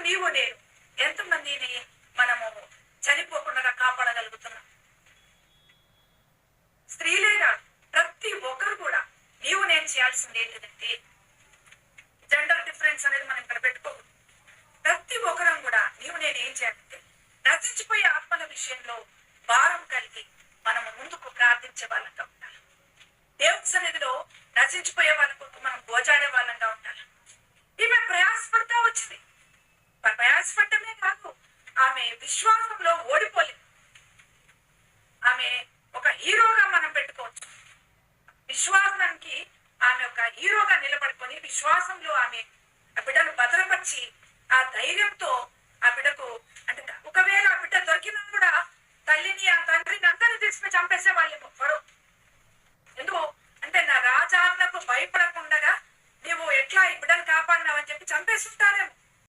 నీవు నేను ఎంతమందిని మనము చనిపోకుండా కాపాడగలుగుతున్నాం? స్త్రీలే కాదు, ప్రతి ఒక్కరు కూడా నీవు నేను చేయాల్సింది ఏంటిదంటే, జెండర్ డిఫరెన్స్ అనేది మనం ఇక్కడ పెట్టుకోకూడదు. ప్రతి ఒక్కరం కూడా నీవు నేను ఏం చేయాలంటే, నశించిపోయే ఆత్మల విషయంలో భారం కలిగి మనము ముందుకు ప్రార్థించే వాళ్ళంగా ఉండాలి. దేవుని సన్నిధిలో నశించిపోయే వాళ్ళ కొరకు మనం గోజాడే వాళ్ళంగా ఉండాలి. ఈమె ప్రయాసపడతా వచ్చింది. ప్రయాసపడటమే కాదు, ఆమె విశ్వాసంలో ఓడిపోలేదు. ఆమె ఒక హీరోగా మనం పెట్టుకోవచ్చు. విశ్వాసానికి ఆమె ఒక హీరోగా నిలబడుకొని విశ్వాసంలో ఆమె ఆ బిడ్డను భద్రపరిచి ఆ ధైర్యంతో ఆ బిడ్డకు, అంటే ఒకవేళ ఆ బిడ్డ దొరికినా కూడా తల్లిని ఆ తండ్రిని అందరినీ తీసుకుని చంపేసే వాళ్ళేమో ఫరో. ఎందుకు అంటే, నా రాజాలకు భయపడకుండా నీవు ఎట్లా ఈ బిడ్డను కాపాడినావని చెప్పి చంపేస్తుంటారేమో.